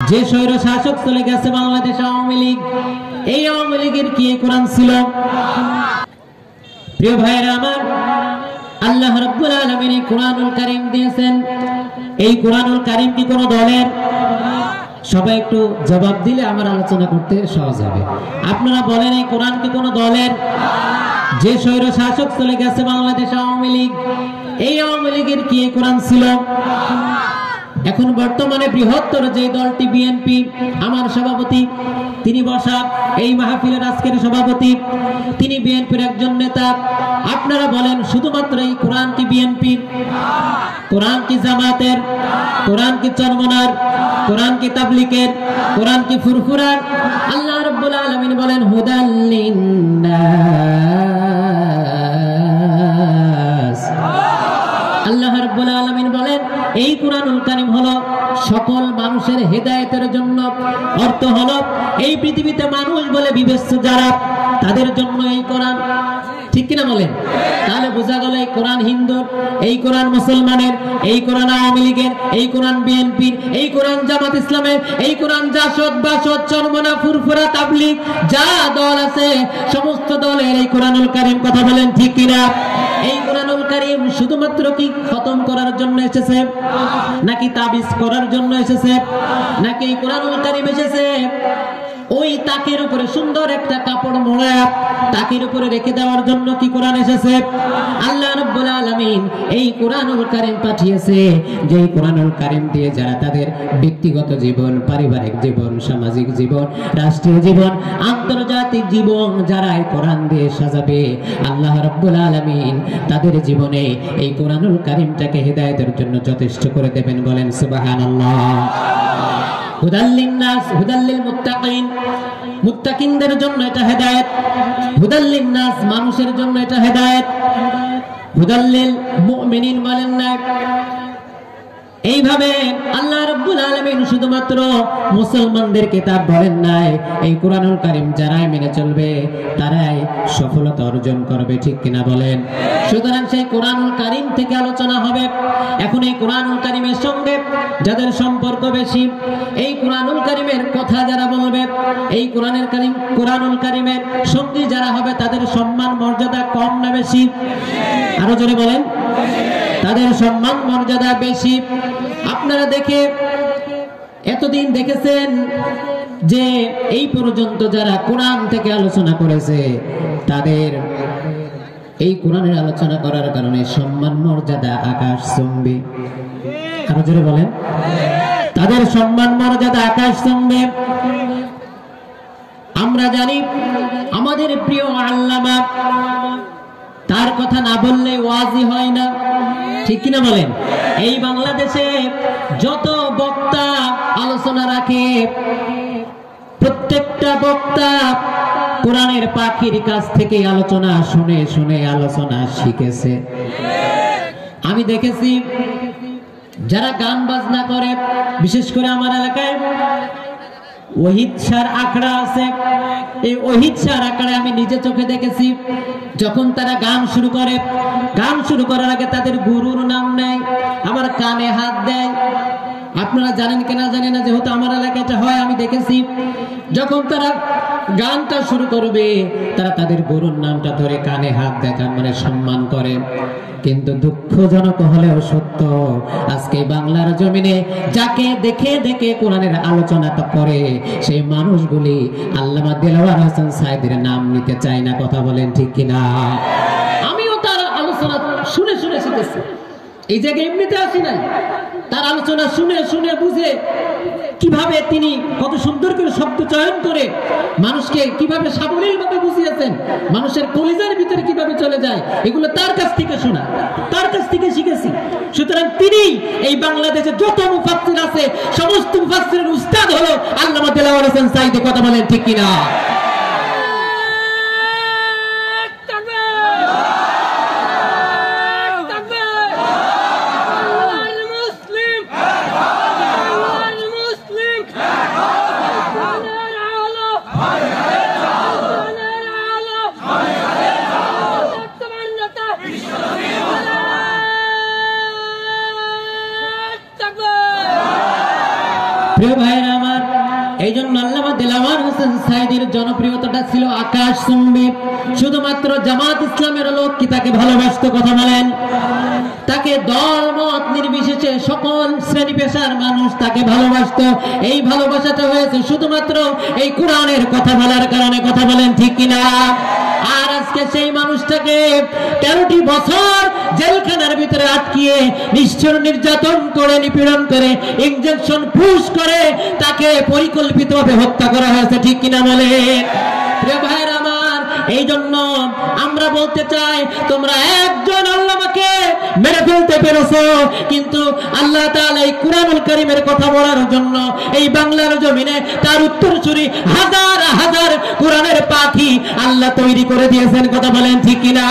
যে স্বৈর শাসক চলে গেছে বাংলাদেশ আওয়ামী লীগ, এই আওয়ামী লীগের কি কোরআন ছিল? প্রিয় ভাইরা আমার, আল্লাহ রাব্বুল আলামিন এই কোরআনুল কারীম দিয়েছেন। এই কোরআনুল কারীম কি কোন দলের? সবাই একটু জবাব দিলে আমার আলোচনা করতে সহজ হবে। আপনারা বলেন, এই কোরআন কি কোন দলের? যে স্বৈর শাসক চলে গেছে বাংলাদেশ আওয়ামী লীগ, এই আওয়ামী লীগের কি কোরআন ছিল? এখন বর্তমানে বৃহত্তর যে দলটি বিএনপি, আমার সভাপতি তিনি বসা এই মাহফিলের আজকের সভাপতি, তিনি বিএনপির একজন নেতা। আপনারা বলেন, শুধুমাত্র এই কোরআন কি বিএনপির? কোরআন কি জামাতের? কোরআন কি চরমনার? কোরআন কি তাবলীগের? কোরআন কি ফুরফুরার? আল্লাহ রাব্বুল আলামিন বলেন, হুদাল লিন্নাস। আল্লাহ রাব্বুল আলামিন বলেন, এই কোরআনুল কারীম হলো সকল মানুষের হেদায়েতের জন্য। অর্থ হলো, এই পৃথিবীতে মানুষ বলে বিবেচ্য যারা, তাদের জন্য এই কোরআন। ঠিক কিনা বলেন? তাহলে বোঝা গেল, এই কোরআন হিন্দুর, এই কোরআন মুসলমানের, এই কোরআন আওয়ামী লীগের, এই কোরআন বিএনপির, এই কোরআন জামাত ইসলামের, এই কোরআন জাসদ বাসদ চরমনা ফুরফুরা তাবলীগ যা দল আছে, সমস্ত দলের এই কোরআনুল কারীম। কথা বলেন ঠিক কিনা? এই কোরআনুল কারীম শুধুমাত্র কি খতম করার জন্য এসেছে, নাকি তাবিজ করার জন্য এসেছে, নাকি এই কোরআনুল কারীম এসেছে ওই তাকের উপরে সুন্দর একটা কাপড় মোড়া তাকের উপরে রেখে দেওয়ার জন্য কি কোরআন এসেছে? আল্লাহ রাব্বুল আলামিন এই কোরআনুল কারীম পাঠিয়েছে, যে কোরআনুল কারীম দিয়ে যারা তাদের ব্যক্তিগত জীবন, পারিবারিক জীবন, সামাজিক জীবন, রাষ্ট্রীয় জীবন, আন্তর্জাতিক জীবন যারা এই কোরআন দিয়ে সাজাবে, আল্লাহ রাব্বুল আলামিন তাদের জীবনে এই কোরআনুল কারীমটাকে হেদায়েতের জন্য যথেষ্ট করে দেবেন। বলেন সুবহানাল্লাহ। হুদাল লিন্নাস, হুদাল লিল মুত্তাকিন, মুত্তাকিনদের জন্য এটা হেদায়েত। হুদাল লিন্নাস, মানুষের জন্য এটা হেদায়েত। হুদাল লিল মুমিনিন বলেন না। এইভাবে আল্লাহ রাব্বুল আলামিন শুধুমাত্র মুসলমানদের কিতাব বলেন নাই, এই কোরআনুল কারীম যারাই মেনে চলবে তারাই সফলতা অর্জন করবে। ঠিক কিনা বলেন? সুতরাং সেই কোরআনুল কারীম থেকে আলোচনা হবে। এখন এই কোরআনুল কারীমের সঙ্গে যাদের সম্পর্ক বেশি, এই কোরআনুল কারীমের কথা যারা বলবে, এই কোরআনুল কারীমের সঙ্গী যারা হবে, তাদের সম্মান মর্যাদা কম না বেশি? আরো জোরে বলেন। তাদের সম্মান মর্যাদা বেশি। আপনারা দেখে এতদিন দেখেছেন যে এই পর্যন্ত যারা কোরআন থেকে আলোচনা করেছে, তাদের এই কোরআনের আলোচনা করার কারণে সম্মান মর্যাদা আকাশচুম্বী। আরো জোরে বলেন। তাদের সম্মান মর্যাদা আকাশচুম্বী। আমরা জানি আমাদের প্রিয় আল্লামা, তার কথা না বললে ওয়াজি হয় না। ঠিক কিনা বলেন? এই বাংলাদেশে যত বক্তা আলোচনা রাখে, প্রত্যেকটা বক্তা কোরআনের পাখির কাছ থেকে আলোচনা শুনে শুনে আলোচনা শিখেছে। আমি দেখেছি যারা গান বাজনা করে, বিশেষ করে আমার এলাকায় ওহিদ শাহর আখড়া আছে। এই ওহিদ শাহর আখড়ায় আমি নিজে চোখে দেখেছি, যখন তারা গান শুরু করে, গান শুরু করার আগে তাদের গুরুর নাম নেয়, আবার কানে হাত দেয়। আপনারা জানেন কিনা জানেন না, যেহেতু আমার এলাকায় এটা হয়, আমি দেখেছি যখন তারা গানটা শুরু করবে, তারা তাদের গুরুর নামটা ধরে কানে হাত দেয়, তার মানে সম্মান করে। কিন্তু দুঃখজনক হলেও সত্য, আজকে বাংলার জমিনে যাকে দেখে দেখে কোরআনের আলোচনাটা করে, সেই মানুষগুলি আল্লামা দেলাওয়ার হোসেন সাঈদীর নাম নিতে চায় না। কথা বলেন ঠিক কিনা? আমিও তার আলোচনা শুনে শুনে শিখেছি। এই জায়গায় এমনিতে আসি নাই, তার আলোচনা শুনে শুনে বুঝে কিভাবে তিনি কত সুন্দর করে শব্দ চয়ন করে মানুষকে কিভাবে সাবলীল ভাবে বুঝিয়েছেন, মানুষের কলিজার ভিতরে কিভাবে চলে যায়, এগুলো তার কাছ থেকে শোনা, তার কাছ থেকে শিখেছি। সুতরাং তিনি এই বাংলাদেশে যত মুফাসসির আছে, সমস্ত মুফাসসিরের উস্তাদ হলো আল্লামা দেলাওয়ার হোসেন সাঈদী। কথা বলেন ঠিক কিনা? প্রিয় ভাইরা আমার, এই জন্য আল্লামা দেলাওয়ার হোসেন সাইদির জনপ্রিয়তাটা ছিল আকাশচুম্বী। শুধুমাত্র জামাত ইসলামের লোক কি তাকে ভালোবাসতো? কথা বলেন। তাকে দল মত নির্বিশেষে সকল শ্রেণী পেশার মানুষ তাকে ভালোবাসতো। এই ভালোবাসাটা হয়েছে শুধুমাত্র এই কোরআনের কথা বলার কারণে। কথা বলেন ঠিক কিনা? আর আজকে সেই মানুষটাকে 13টি বছর জেলখানার ভিতরে আটকিয়ে নিষ্ঠুর নির্যাতন করে, নিপীড়ন করে, ইনজেকশন পুশ করে তাকে পরিকল্পিতভাবে হত্যা করা হয়েছে। ঠিক কিনা বলেন? প্রিয় ভাইয়ের আমার, এই জন্য আমরা বলতে চাই, তোমরা একজন আল্লামাকে মেরে ফেলতে পেরেছো, কিন্তু আল্লাহ তাআলা এই কুরআনুল কারীমের কথা বলার জন্য এই বাংলার জমিনে তার উত্তরসূরি হাজার হাজার কোরআনের পাখি আল্লাহ তৈরি করে দিয়েছেন। কথা বলেন ঠিক কিনা?